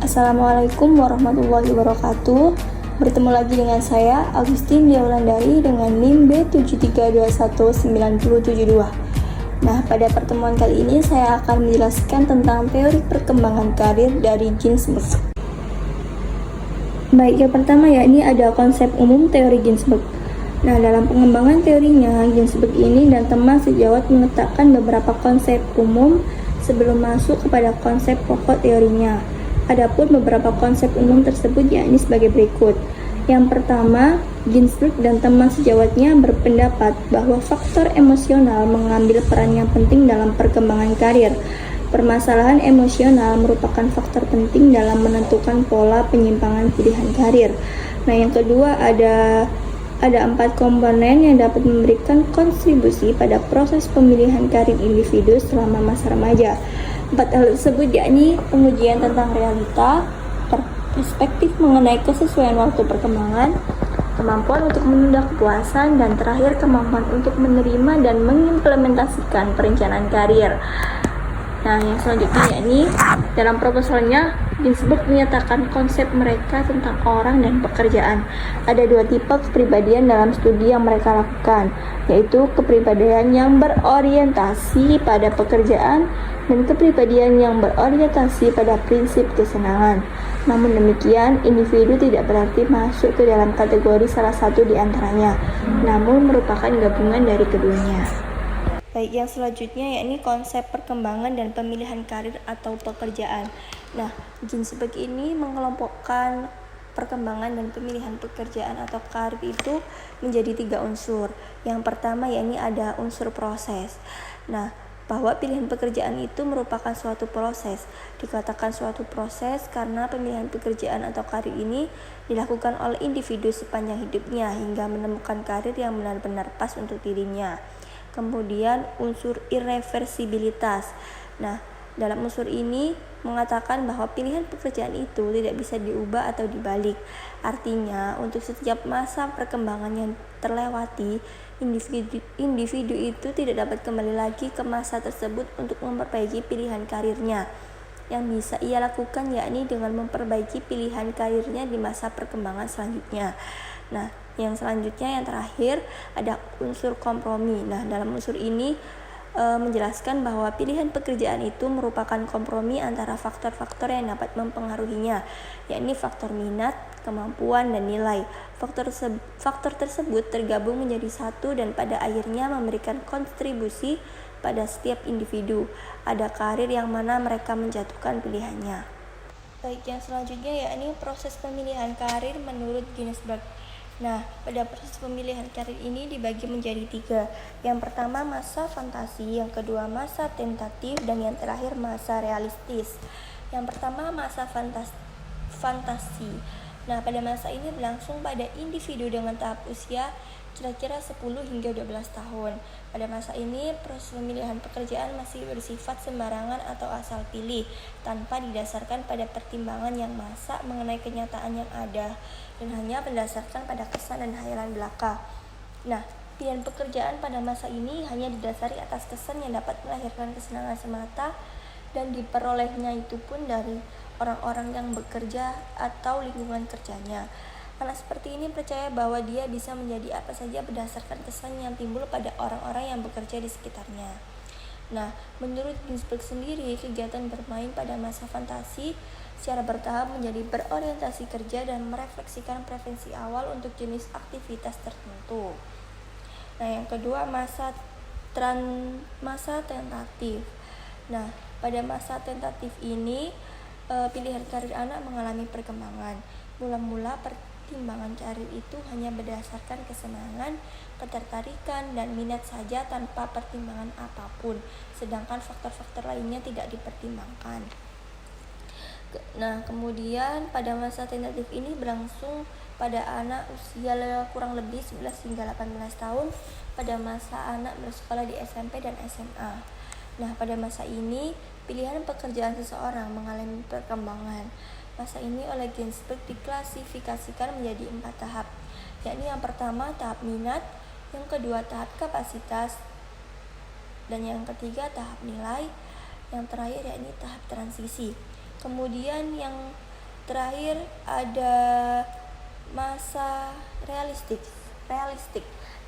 Assalamualaikum warahmatullahi wabarakatuh. Bertemu lagi dengan saya, Agustin Diaulandari dengan NIM B73219072. Nah, pada pertemuan kali ini saya akan menjelaskan tentang teori perkembangan karir dari Ginsberg. Baik, yang pertama yakni ada konsep umum teori Ginsberg. Nah, dalam pengembangan teorinya, Ginsberg ini dan teman sejawat meletakkan beberapa konsep umum sebelum masuk kepada konsep pokok teorinya. Adapun beberapa konsep umum tersebut yakni sebagai berikut. Yang pertama, Ginsberg dan teman sejawatnya berpendapat bahwa faktor emosional mengambil peran yang penting dalam perkembangan karir. Permasalahan emosional merupakan faktor penting dalam menentukan pola penyimpangan pilihan karir. Nah, yang kedua ada 4 komponen yang dapat memberikan kontribusi pada proses pemilihan karir individu selama masa remaja. 4 hal tersebut yakni pengujian tentang realita, perspektif mengenai kesesuaian waktu perkembangan, kemampuan untuk menunda kepuasan, dan terakhir kemampuan untuk menerima dan mengimplementasikan perencanaan karir. Nah, yang selanjutnya yakni dalam proposalnya Ginsberg menyatakan konsep mereka tentang orang dan pekerjaan. Ada 2 tipe kepribadian dalam studi yang mereka lakukan, yaitu kepribadian yang berorientasi pada pekerjaan dan kepribadian yang berorientasi pada prinsip kesenangan. Namun demikian, individu tidak berarti masuk ke dalam kategori salah satu di antaranya, namun merupakan gabungan dari keduanya. Baik, yang selanjutnya yakni konsep perkembangan dan pemilihan karir atau pekerjaan. Nah, Ginsberg ini mengelompokkan perkembangan dan pemilihan pekerjaan atau karir itu menjadi 3 unsur. Yang pertama yakni ada unsur proses. Nah, bahwa pilihan pekerjaan itu merupakan suatu proses. Dikatakan suatu proses karena pemilihan pekerjaan atau karir ini dilakukan oleh individu sepanjang hidupnya hingga menemukan karir yang benar-benar pas untuk dirinya. Kemudian unsur irreversibilitas. Nah, dalam unsur ini mengatakan bahwa pilihan pekerjaan itu tidak bisa diubah atau dibalik. Artinya, untuk setiap masa perkembangan yang terlewati, individu itu tidak dapat kembali lagi ke masa tersebut untuk memperbaiki pilihan karirnya. Yang bisa ia lakukan yakni dengan memperbaiki pilihan karirnya di masa perkembangan selanjutnya. Nah, yang selanjutnya yang terakhir ada unsur kompromi. Nah, dalam unsur ini menjelaskan bahwa pilihan pekerjaan itu merupakan kompromi antara faktor-faktor yang dapat mempengaruhinya, yakni faktor minat, kemampuan, dan nilai. Faktor tersebut tergabung menjadi satu dan pada akhirnya memberikan kontribusi pada setiap individu. Ada karir yang mana mereka menjatuhkan pilihannya. Baik, yang selanjutnya yakni proses pemilihan karir menurut Ginsberg. Nah, pada proses pemilihan karir ini dibagi menjadi 3. Yang pertama masa fantasi, yang kedua masa tentatif, dan yang terakhir masa realistis. Yang pertama masa fantasi. Nah, pada masa ini berlangsung pada individu dengan tahap usia kira-kira 10 hingga 12 tahun. Pada masa ini proses pemilihan pekerjaan masih bersifat sembarangan atau asal pilih tanpa didasarkan pada pertimbangan yang masak mengenai kenyataan yang ada dan hanya berdasarkan pada kesan dan hayalan belaka. Nah, pilihan pekerjaan pada masa ini hanya didasari atas kesan yang dapat melahirkan kesenangan semata dan diperolehnya itu pun dari orang-orang yang bekerja atau lingkungan kerjanya. Anak seperti ini percaya bahwa dia bisa menjadi apa saja berdasarkan kesan yang timbul pada orang-orang yang bekerja di sekitarnya. Nah, menurut Ginsberg sendiri, kegiatan bermain pada masa fantasi secara bertahap menjadi berorientasi kerja dan merefleksikan preferensi awal untuk jenis aktivitas tertentu. Nah, yang kedua masa tentatif. Nah, pada masa tentatif ini pilihan karir anak mengalami perkembangan. Mula-mula pertimbangan karir itu hanya berdasarkan kesenangan, ketertarikan, dan minat saja tanpa pertimbangan apapun, sedangkan faktor-faktor lainnya tidak dipertimbangkan. Nah, kemudian pada masa tentatif ini berlangsung pada anak usia kurang lebih 11 hingga 18 tahun pada masa anak bersekolah di SMP dan SMA. Nah, pada masa ini pilihan pekerjaan seseorang mengalami perkembangan. Masa ini oleh Ginsberg diklasifikasikan menjadi 4 tahap, yakni yang pertama tahap minat, yang kedua tahap kapasitas, dan yang ketiga tahap nilai, yang terakhir yakni tahap transisi. Kemudian yang terakhir ada masa realistik.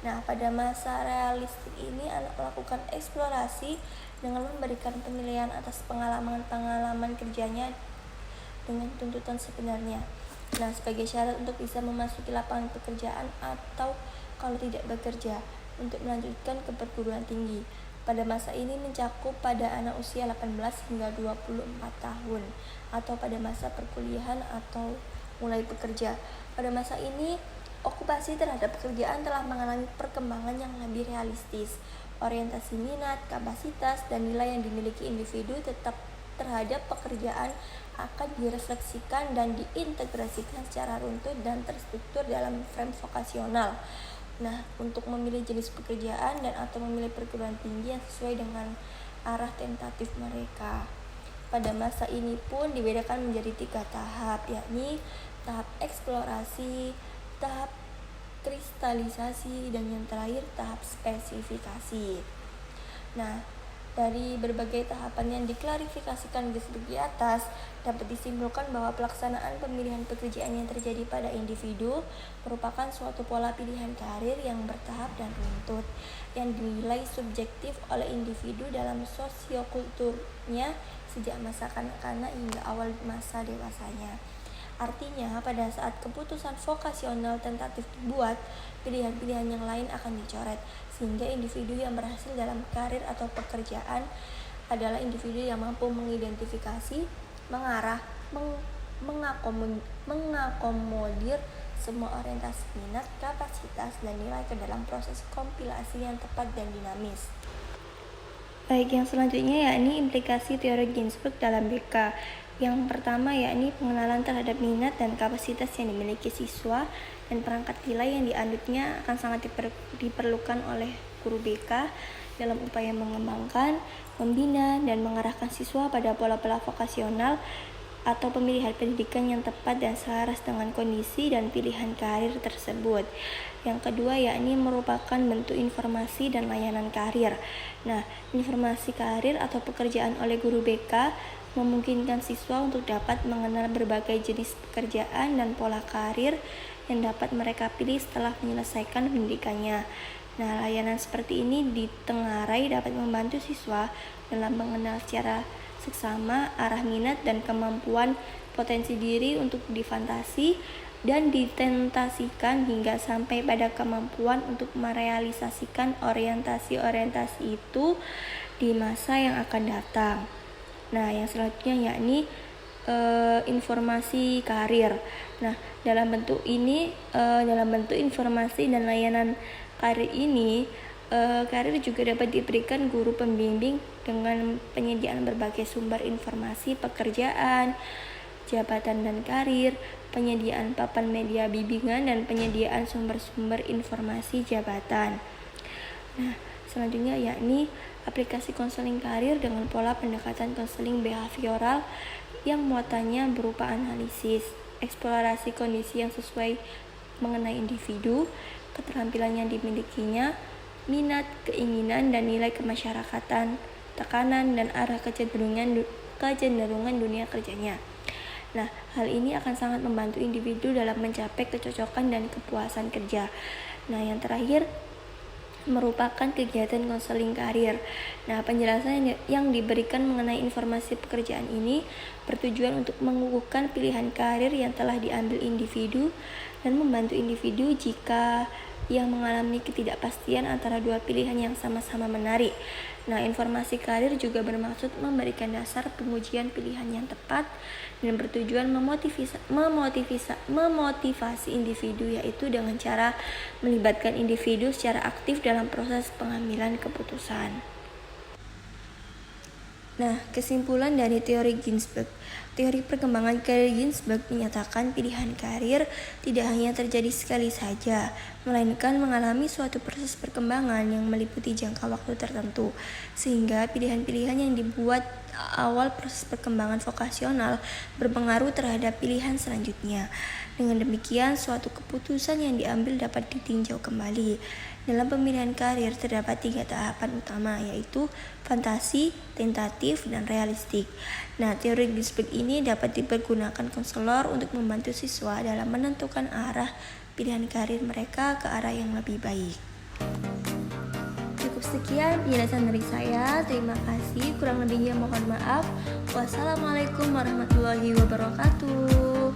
Nah, pada masa realistik ini anak melakukan eksplorasi dengan memberikan penilaian atas pengalaman kerjanya dengan tuntutan sebenarnya. Nah, sebagai syarat untuk bisa memasuki lapangan pekerjaan atau kalau tidak bekerja untuk melanjutkan ke perguruan tinggi. Pada masa ini mencakup pada anak usia 18 hingga 24 tahun atau pada masa perkuliahan atau mulai bekerja. Pada masa ini, okupasi terhadap pekerjaan telah mengalami perkembangan yang lebih realistis. Orientasi minat, kapasitas, dan nilai yang dimiliki individu tetap terhadap pekerjaan akan direfleksikan dan diintegrasikan secara runtut dan terstruktur dalam frame vokasional. Nah, untuk memilih jenis pekerjaan dan atau memilih perguruan tinggi yang sesuai dengan arah tentatif mereka. Pada masa ini pun dibedakan menjadi 3 tahap, yakni tahap eksplorasi, tahap kristalisasi, dan yang terakhir tahap spesifikasi. Nah, dari berbagai tahapan yang diklarifikasikan di atas, dapat disimpulkan bahwa pelaksanaan pemilihan pekerjaan yang terjadi pada individu merupakan suatu pola pilihan karir yang bertahap dan runtut, yang dinilai subjektif oleh individu dalam sosiokulturnya sejak masa kanak-kanak hingga awal masa dewasanya. Artinya, pada saat keputusan vokasional tentatif dibuat, pilihan-pilihan yang lain akan dicoret, sehingga individu yang berhasil dalam karir atau pekerjaan adalah individu yang mampu mengidentifikasi, mengarah, mengakomodir semua orientasi minat, kapasitas, dan nilai ke dalam proses kompilasi yang tepat dan dinamis. Baik, yang selanjutnya yakni implikasi teori Ginsberg dalam BK. Yang pertama yakni pengenalan terhadap minat dan kapasitas yang dimiliki siswa dan perangkat nilai yang dianutnya akan sangat diperlukan oleh guru BK dalam upaya mengembangkan, membina, dan mengarahkan siswa pada pola-pola vokasional atau pemilihan pendidikan yang tepat dan selaras dengan kondisi dan pilihan karir tersebut. Yang kedua yakni merupakan bentuk informasi dan layanan karir. Nah, informasi karir atau pekerjaan oleh guru BK memungkinkan siswa untuk dapat mengenal berbagai jenis pekerjaan dan pola karir yang dapat mereka pilih setelah menyelesaikan pendidikannya. Nah, layanan seperti ini ditengarai dapat membantu siswa dalam mengenal secara seksama arah minat dan kemampuan potensi diri untuk difantasi dan ditentasikan hingga sampai pada kemampuan untuk merealisasikan orientasi-orientasi itu di masa yang akan datang. Nah, yang selanjutnya yakni informasi karir. Nah, dalam bentuk informasi dan layanan karir ini, karir juga dapat diberikan guru pembimbing dengan penyediaan berbagai sumber informasi pekerjaan, jabatan dan karir, penyediaan papan media bimbingan, dan penyediaan sumber-sumber informasi jabatan. Nah, selanjutnya yakni aplikasi konseling karir dengan pola pendekatan konseling behavioral yang muatannya berupa analisis, eksplorasi kondisi yang sesuai mengenai individu, keterampilan yang dimilikinya, minat, keinginan, dan nilai kemasyarakatan, tekanan, dan arah kecenderungan dunia kerjanya. Nah, hal ini akan sangat membantu individu dalam mencapai kecocokan dan kepuasan kerja. Nah, yang terakhir merupakan kegiatan konseling karir. Nah, penjelasan yang diberikan mengenai informasi pekerjaan ini bertujuan untuk mengukuhkan pilihan karir yang telah diambil individu dan membantu individu jika yang mengalami ketidakpastian antara dua pilihan yang sama-sama menarik. Nah, informasi karir juga bermaksud memberikan dasar pengujian pilihan yang tepat dan bertujuan memotivasi individu, yaitu dengan cara melibatkan individu secara aktif dalam proses pengambilan keputusan. Nah, kesimpulan dari teori Ginsberg. Teori perkembangan karir Ginsberg menyatakan pilihan karir tidak hanya terjadi sekali saja, melainkan mengalami suatu proses perkembangan yang meliputi jangka waktu tertentu, sehingga pilihan-pilihan yang dibuat awal proses perkembangan vokasional berpengaruh terhadap pilihan selanjutnya. Dengan demikian, suatu keputusan yang diambil dapat ditinjau kembali. Dalam pemilihan karir terdapat 3 tahapan utama, yaitu fantasi, tentatif, dan realistik. Nah, teori Ginsberg ini dapat dipergunakan konselor untuk membantu siswa dalam menentukan arah pilihan karir mereka ke arah yang lebih baik. Cukup sekian penjelasan dari saya. Terima kasih. Kurang lebihnya mohon maaf. Wassalamualaikum warahmatullahi wabarakatuh.